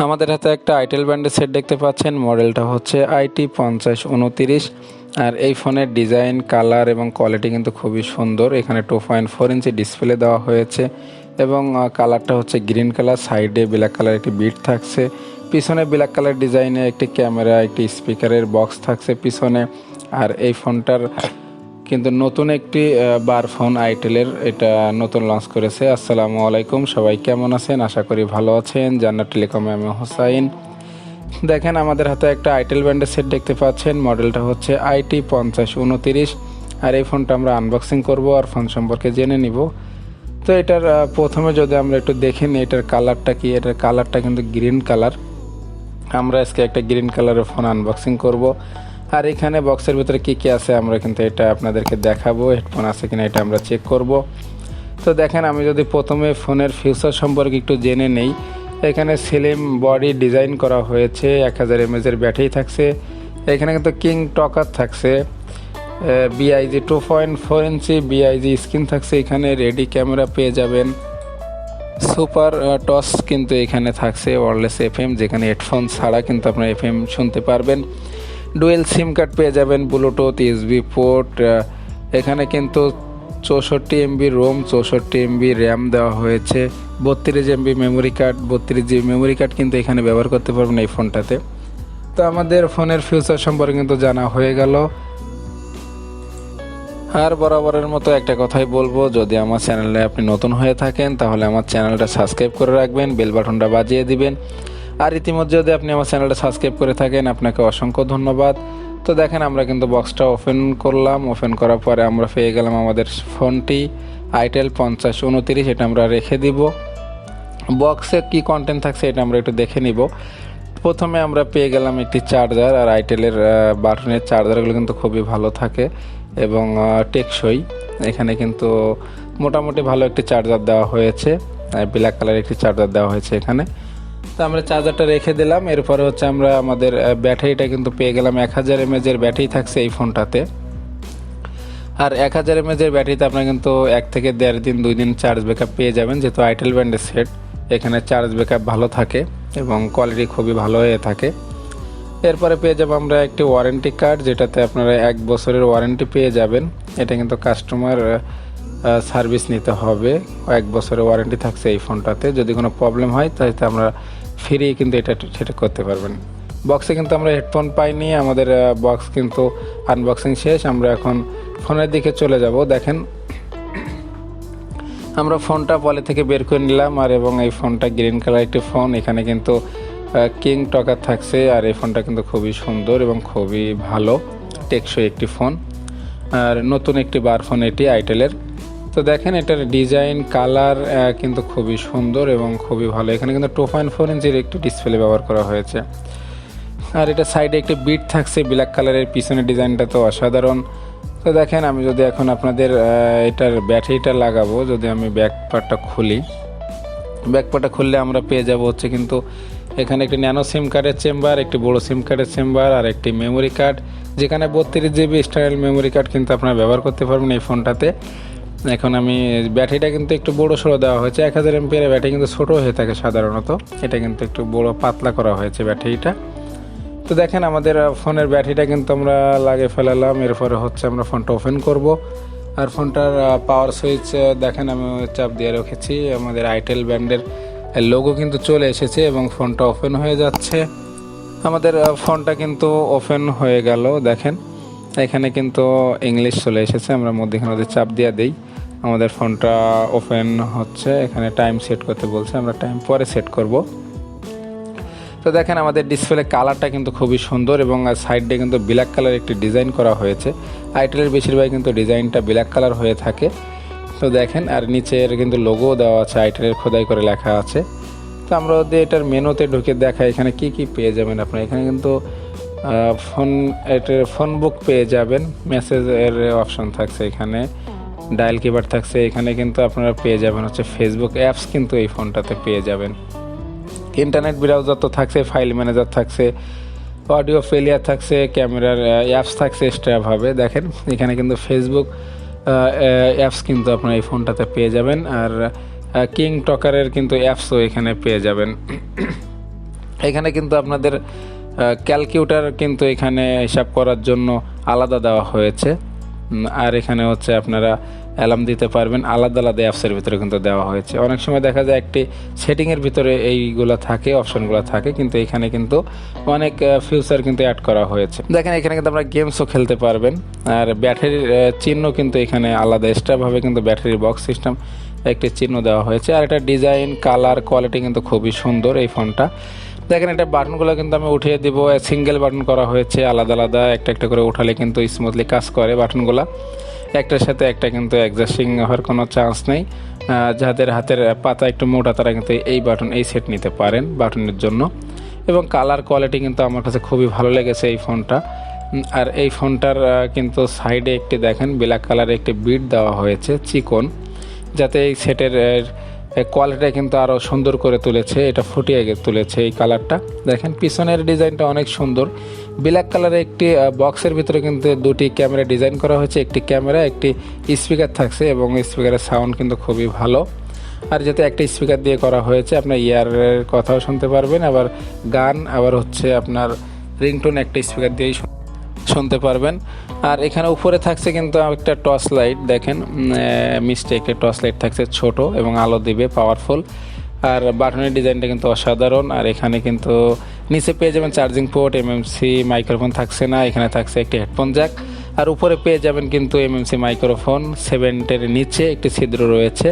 আমাদের হাতে একটা আইটেল ব্র্যান্ডের সেট দেখতে পাচ্ছেন। মডেলটা হচ্ছে IT5029 আর এই ফোনের ডিজাইন, কালার এবং কোয়ালিটি কিন্তু খুবই সুন্দর। এখানে 2.4 ইঞ্চি ডিসপ্লে দেওয়া হয়েছে এবং কালারটা হচ্ছে গ্রিন কালার, সাইডে ব্ল্যাক কালার একটি বিট থাকছে, পিছনে ব্ল্যাক কালার ডিজাইনে একটি ক্যামেরা, একটি স্পিকারের বক্স থাকছে পিছনে। আর এই ফোনটার কিন্তু নতুন একটি বার ফোন আইটেলের, এটা নতুন লঞ্চ করেছে। আসসালামু আলাইকুম, সবাই কেমন আছেন? আশা করি ভালো আছেন। জান্নাত টেলিকমে আমি হোসাইন। দেখেন আমাদের হাতে একটা আইটেল ব্র্যান্ডের সেট দেখতে পাচ্ছেন। মডেলটা হচ্ছে IT5029 আর এই ফোনটা আমরা আনবক্সিং করব আর ফোন সম্পর্কে জেনে নিব। তো এটার প্রথমে যদি আমরা একটু দেখে নিই এটার কালারটা কি। এটার কালারটা কিন্তু গ্রিন কালার। আমরা আজকে একটা গ্রিন কালারের ফোন আনবক্সিং করব। আর এখানে বক্সের ভিতরে কী কী আছে আমরা কিন্তু এটা আপনাদেরকে দেখাবো। হেডফোন আছে কিনা এটা আমরা চেক করব। তো দেখেন, আমি যদি প্রথমে ফোনের ফিউচার সম্পর্কে একটু জেনে নেই। এখানে স্লিম বডি ডিজাইন করা হয়েছে, 1000 mAh ব্যাটারি থাকছে। এখানে কিন্তু কিং টকার থাকছে, BIG 2.4 ইঞ্চি BIG স্ক্রিন থাকছে। এখানে রেডি ক্যামেরা পেয়ে যাবেন, সুপার টস কিন্তু এখানে থাকছে, ওয়্যারলেস FM, যেখানে হেডফোন ছাড়া কিন্তু আপনার FM শুনতে পারবেন। ডুয়েল সিম কার্ড পেয়ে যাবেন, ব্লুটুথ, USB পোর্ট। এখানে কিন্তু 64 MB রোম, 64 MB র্যাম দেওয়া হয়েছে, 32 MB memory card, 32 GB memory card কিন্তু এখানে ব্যবহার করতে পারবেন এই ফোনটাতে। তো আমাদের ফোনের ফিউচার সম্পর্কে কিন্তু জানা হয়ে গেল। আর বরাবরের মতো একটা কথাই বলবো, যদি আমার চ্যানেলে আপনি নতুন হয়ে থাকেন তাহলে আমার চ্যানেলটা সাবস্ক্রাইব করে রাখবেন, বেল বাটনটা বাজিয়ে দিবেন। আর ইতিমধ্যে যদি আপনি আমার চ্যানেলটা সাবস্ক্রাইব করে থাকেন আপনাকে অসংখ্য ধন্যবাদ। তো দেখেন, আমরা কিন্তু বক্সটা ওপেন করলাম। ওপেন করার পরে আমরা পেয়ে গেলাম আমাদের ফোনটি আইটেল 5029। এটা আমরা রেখে দিব। বক্সে কি কন্টেন্ট থাকছে এটা আমরা একটু দেখে নিব। প্রথমে আমরা পেয়ে গেলাম একটি চার্জার। আর আইটেলের বাটনের চার্জারগুলো কিন্তু খুবই ভালো থাকে এবং টেকসই। এখানে কিন্তু মোটামুটি ভালো একটি চার্জার দেওয়া হয়েছে, ব্ল্যাক কালারের একটি চার্জার দেওয়া হয়েছে এখানে। তো আমরা চার্জারটা রেখে দিলাম। এরপরে হচ্ছে আমরা আমাদের ব্যাটারিটা কিন্তু পেয়ে গেলাম। 1000 mAh ব্যাটারি থাকছে এই ফোনটাতে। আর 1000 mAh ব্যাটারিতে আপনার কিন্তু 1 থেকে 1.5 দিন 2 দিন চার্জ ব্যাকআপ পেয়ে যাবেন, যেহেতু আইটেল ব্র্যান্ডের সেট। এখানে চার্জ ব্যাকআপ ভালো থাকে এবং কোয়ালিটি খুবই ভালো হয়ে থাকে। এরপরে পেয়ে যাবো আমরা একটি ওয়ারেন্টি কার্ড, যেটাতে আপনারা 1 বছরের ওয়ারেন্টি পেয়ে যাবেন। এটা কিন্তু কাস্টমার সার্ভিস নিতে হবে। 1 বছরের ওয়ারেন্টি থাকছে এই ফোনটাতে। যদি কোনো প্রবলেম হয় তাহলে আমরা ফ্রি কিন্তু এটা সেটা করতে পারবেন। বক্সে কিন্তু আমরা হেডফোন পাইনি। আমাদের বক্স কিন্তু আনবক্সিং শেষ। আমরা এখন ফোনের দিকে চলে যাব। দেখেন, আমরা ফোনটা পলি থেকে বের করে নিলাম। আর এবং এই ফোনটা গ্রিন কালার একটি ফোন। এখানে কিন্তু কিং টকার থাকছে। আর এই ফোনটা কিন্তু খুবই সুন্দর এবং খুবই ভালো টেকসই একটি ফোন। আর নতুন একটি বার ফোন এটি আইটেলের। তো দেখেন, এটার ডিজাইন, কালার কিন্তু খুবই সুন্দর এবং খুবই ভালো। এখানে কিন্তু 2.4 ইঞ্চির একটি ডিসপ্লে ব্যবহার করা হয়েছে। আর এটা সাইডে একটি বিট থাকছে ব্ল্যাক কালারের, পিছনের ডিজাইনটা তো অসাধারণ। তো দেখেন, আমি যদি এখন আপনাদের এটার ব্যাটারিটা লাগাবো, যদি আমি ব্যাক পার্টটা খুলি, ব্যাক পার্টটা খুললে আমরা পেয়ে যাব হচ্ছে কিন্তু এখানে একটি ন্যানো সিম কার্ডের চেম্বার, একটি বড় সিম কার্ডের চেম্বার আর একটি মেমোরি কার্ড, যেখানে 32 GB স্টাইল মেমোরি কার্ড কিন্তু আপনারা ব্যবহার করতে পারবেন এই ফোনটাতে। এখন আমি ব্যাটারিটা কিন্তু একটু বড়ো সড়ো দেওয়া হয়েছে। 1000 mAh ব্যাটারি কিন্তু ছোটো হয়ে থাকে সাধারণত, এটা কিন্তু একটু বড় পাতলা করা হয়েছে ব্যাটারিটা। তো দেখেন, আমাদের ফোনের ব্যাটারিটা কিন্তু আমরা লাগিয়ে ফেলালাম। এরপরে হচ্ছে আমরা ফোনটা ওপেন করব। আর ফোনটার পাওয়ার সুইচ দেখেন আমি চাপ দিয়ে রেখেছি। আমাদের আইটেল ব্র্যান্ডের লোগো কিন্তু চলে এসেছে এবং ফোনটা ওপেন হয়ে যাচ্ছে। আমাদের ফোনটা কিন্তু ওপেন হয়ে গেল। দেখেন, এখানে কিন্তু ইংলিশ চলে এসেছে। আমরা মধ্যখানে চাপ দিয়ে দিই, আমাদের ফোনটা ওপেন হচ্ছে। এখানে টাইম সেট করতে বলছে, আমরা টাইম পরে সেট করব। তো দেখেন, আমাদের ডিসপ্লে কালারটা কিন্তু খুবই সুন্দর এবং সাইডে কিন্তু ব্ল্যাক কালার একটি ডিজাইন করা হয়েছে। আইটেলের বেশিরভাগ কিন্তু ডিজাইনটা ব্ল্যাক কালার হয়ে থাকে। তো দেখেন, আর নিচের কিন্তু লোগো দেওয়া আছে, আইটেলের খোদাই করে লেখা আছে। তো আমরা যদি এটার মেনুতে ঢুকে দেখাই এখানে কি কি পেয়ে যাবেন আপনারা। এখানে কিন্তু ফোন বুক পেয়ে যাবেন, মেসেজের অপশন থাকছে, এখানে ডায়াল কিপার থাকছে। এখানে কিন্তু আপনারা পেয়ে যাবেন হচ্ছে ফেসবুক অ্যাপস কিন্তু এই ফোনটাতে পেয়ে যাবেন। ইন্টারনেট ব্রাউজার তো থাকছে, ফাইল ম্যানেজার থাকছে, অডিও প্লেয়ার থাকছে, ক্যামেরার অ্যাপস থাকছে এক্সট্রাভাবে। দেখেন, এখানে কিন্তু ফেসবুক অ্যাপস কিন্তু আপনারা এই ফোনটাতে পেয়ে যাবেন। আর কিং টকারের কিন্তু অ্যাপসও এখানে পেয়ে যাবেন। এখানে কিন্তু আপনাদের ক্যালকুলেটর কিন্তু এখানে হিসাব করার জন্য আলাদা দেওয়া হয়েছে। আর এখানে হচ্ছে আপনারা অ্যালার্ম দিতে পারবেন, আলাদা আলাদা অ্যাপসের ভিতরে কিন্তু দেওয়া হয়েছে। অনেক সময় দেখা যায় একটি সেটিংয়ের ভিতরে এইগুলো থাকে, অপশনগুলো থাকে, কিন্তু এখানে কিন্তু অনেক ফিউচার কিন্তু অ্যাড করা হয়েছে। দেখেন এখানে কিন্তু আমরা গেমসও খেলতে পারবেন। আর ব্যাটারির চিহ্ন কিন্তু এখানে আলাদা এক্সট্রাভাবে কিন্তু ব্যাটারির বক্স সিস্টেম একটি চিহ্ন দেওয়া হয়েছে। আর এটা ডিজাইন, কালার, কোয়ালিটি কিন্তু খুবই সুন্দর এই ফোনটা। দেখেন এটা বাটনগুলো কিন্তু আমি উঠিয়ে দিব, সিঙ্গেল বাটন করা হয়েছে, আলাদা আলাদা একটা একটা করে উঠালে কিন্তু স্মুথলি কাজ করে বাটনগুলো। একটার সাথে একটা কিন্তু অ্যাডজাস্টিং হওয়ার কোনো চান্স নেই। যাদের হাতের পাতা একটু মোটা তারা কিন্তু এই বাটন, এই সেট নিতে পারেন বাটনের জন্য। এবং কালার কোয়ালিটি কিন্তু আমার কাছে খুবই ভালো লেগেছে এই ফোনটা। আর এই ফোনটার কিন্তু সাইডে একটি দেখেন ব্ল্যাক কালারে একটি বিট দেওয়া হয়েছে চিকন, যাতে এই সেটের কোয়ালিটি কিন্তু আরও সুন্দর করে তুলেছে, এটা ফুটিয়ে তুলেছে এই কালারটা। দেখেন পিছনের ডিজাইনটা অনেক সুন্দর, ব্ল্যাক কালারের একটি বক্সের ভিতরে কিন্তু দুটি ক্যামেরা ডিজাইন করা হয়েছে, একটি ক্যামেরা, একটি স্পিকার থাকছে এবং স্পিকারের সাউন্ড কিন্তু খুবই ভালো। আর যাতে একটা স্পিকার দিয়ে করা হয়েছে, আপনার ইয়ারের কথাও শুনতে পারবেন, আবার গান, আবার হচ্ছে আপনার রিংটোন একটা স্পিকার দিয়েই শুনতে পারবেন। আর এখানে উপরে থাকছে কিন্তু একটা টর্চ লাইট, দেখেন মিষ্টি একটা টর্চ লাইট থাকছে ছোট এবং আলো দিবে, পাওয়ারফুল। আর বাটনের ডিজাইনটা কিন্তু অসাধারণ। আর এখানে কিন্তু নিচে পেয়ে যাবেন চার্জিং পোর্ট, এমএমসি মাইক্রোফোন থাকছে না, এখানে থাকছে একটি হেডফোন জ্যাক। আর উপরে পেয়ে যাবেন কিন্তু এমএমসি মাইক্রোফোন, 7-এর নিচে একটি ছিদ্র রয়েছে।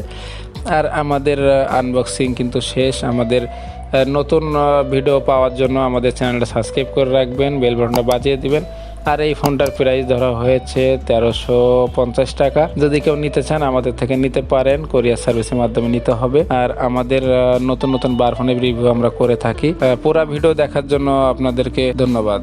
আর আমাদের আনবক্সিং কিন্তু শেষ। আমাদের নতুন ভিডিও পাওয়ার জন্য আমাদের চ্যানেলটা সাবস্ক্রাইব করে রাখবেন, বেল বাটনটা বাজিয়ে দিবেন। আর এই ফোনটার প্রাইস ধরা হয়েছে 1350 টাকা। যদি কেউ নিতে চান আমাদের থেকে নিতে পারেন, কোরিয়ার সার্ভিসের মাধ্যমে নিতে হবে। আর আমাদের নতুন নতুন বার ফোনের রিভিউ আমরা করে থাকি। পুরো ভিডিও দেখার জন্য আপনাদেরকে ধন্যবাদ।